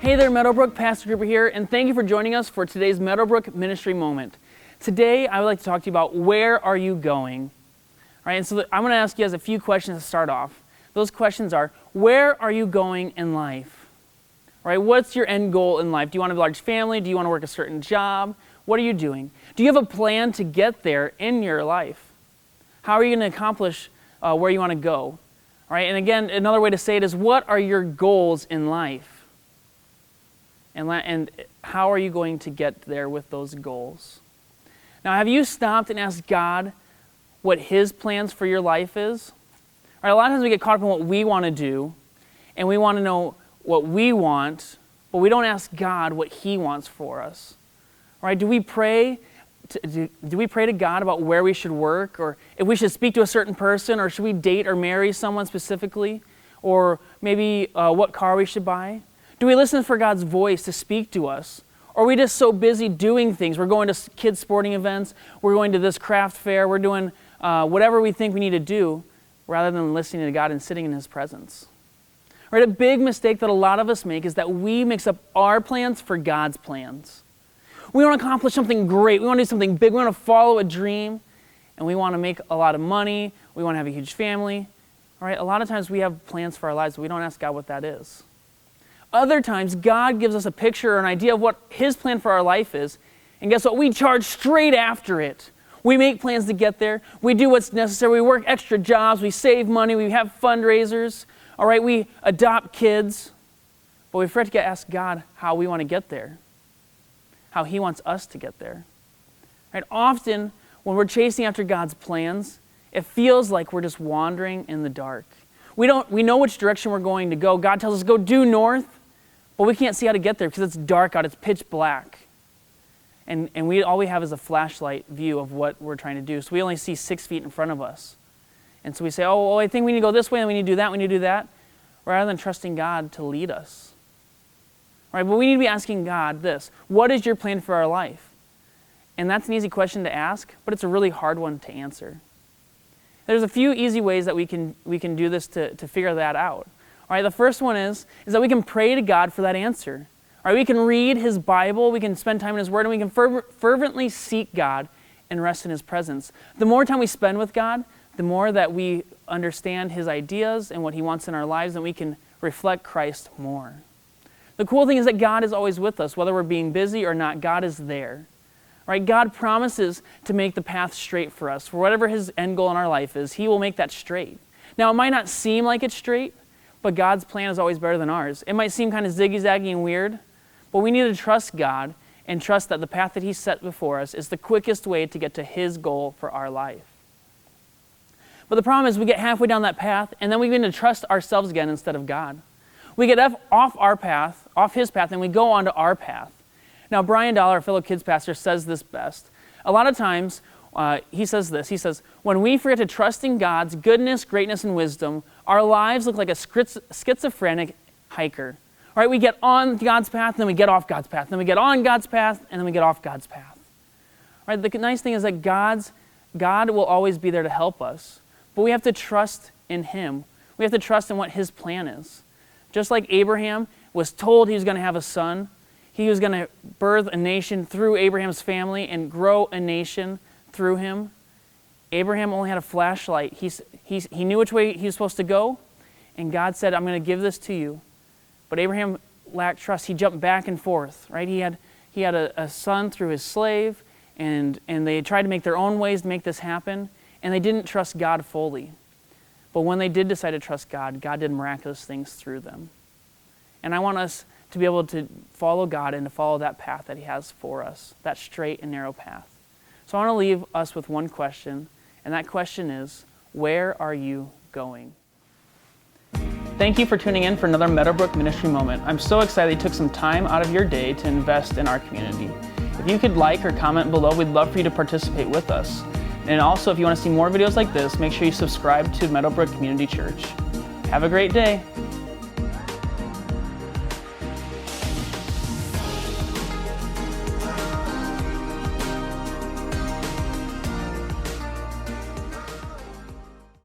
Hey there, Meadowbrook, Pastor Gruber here, and thank you for joining us for today's Meadowbrook Ministry Moment. Today, I would like to talk to you about where are you going? All right, and so I'm going to ask you guys a few questions to start off. Those questions are, where are you going in life? All right, what's your end goal in life? Do you want a large family? Do you want to work a certain job? What are you doing? Do you have a plan to get there in your life? How are you going to accomplish where you want to go? All right, and again, another way to say it is, what are your goals in life? And how are you going to get there with those goals? Now, have you stopped and asked God what His plans for your life is? All right, a lot of times we get caught up in what we want to do, and we want to know what we want, but we don't ask God what He wants for us. All right, do we pray to God about where we should work, or if we should speak to a certain person, or should we date or marry someone specifically, or maybe what car we should buy? Do we listen for God's voice to speak to us? Or are we just so busy doing things? We're going to kids' sporting events, we're going to this craft fair, we're doing whatever we think we need to do, rather than listening to God and sitting in His presence. Right? A big mistake that a lot of us make is that we mix up our plans for God's plans. We want to accomplish something great, we want to do something big, we want to follow a dream, and we want to make a lot of money, we want to have a huge family. All right? A lot of times we have plans for our lives, but we don't ask God what that is. Other times, God gives us a picture or an idea of what His plan for our life is, and guess what? We charge straight after it. We make plans to get there. We do what's necessary. We work extra jobs. We save money. We have fundraisers. All right, we adopt kids. But we forget to ask God how we want to get there, how He wants us to get there. Right? Often, when we're chasing after God's plans, it feels like we're just wandering in the dark. We know which direction we're going to go. God tells us, go due north, but we can't see how to get there because it's dark out, it's pitch black. And all we have is a flashlight view of what we're trying to do. So we only see 6 feet in front of us. And so we say, oh, I think we need to go this way, and we need to do that, we need to do that, rather than trusting God to lead us. All right, but we need to be asking God this, what is your plan for our life? And that's an easy question to ask, but it's a really hard one to answer. There's a few easy ways that we can do this to figure that out. All right, the first one is that we can pray to God for that answer. All right, we can read His Bible, we can spend time in His Word, and we can fervently seek God and rest in His presence. The more time we spend with God, the more that we understand His ideas and what He wants in our lives, and we can reflect Christ more. The cool thing is that God is always with us. Whether we're being busy or not, God is there. Right? God promises to make the path straight for us. For whatever His end goal in our life is, He will make that straight. Now, it might not seem like it's straight, but God's plan is always better than ours. It might seem kind of ziggy-zaggy and weird, but we need to trust God and trust that the path that He set before us is the quickest way to get to His goal for our life. But the problem is we get halfway down that path, and then we begin to trust ourselves again instead of God. We get off His path, and we go onto our path. Now, Brian Dollar, our fellow kids pastor, says this best. A lot of times, he says this. He says, when we forget to trust in God's goodness, greatness, and wisdom, our lives look like a schizophrenic hiker. All right, we get on God's path, then we get off God's path. Then we get on God's path, and then we get off God's path. All right, the nice thing is that God will always be there to help us. But we have to trust in Him. We have to trust in what His plan is. Just like Abraham was told he was going to have a son, he was going to birth a nation through Abraham's family and grow a nation through him. Abraham only had a flashlight. He knew which way he was supposed to go, and God said, I'm going to give this to you. But Abraham lacked trust. He jumped back and forth. Right? He had a son through his slave, and they tried to make their own ways to make this happen, and they didn't trust God fully. But when they did decide to trust God, God did miraculous things through them. And I want us to be able to follow God and to follow that path that He has for us, that straight and narrow path. So I want to leave us with one question, and that question is, where are you going? Thank you for tuning in for another Meadowbrook Ministry Moment. I'm so excited you took some time out of your day to invest in our community. If you could like or comment below, we'd love for you to participate with us. And also, if you want to see more videos like this, make sure you subscribe to Meadowbrook Community Church. Have a great day.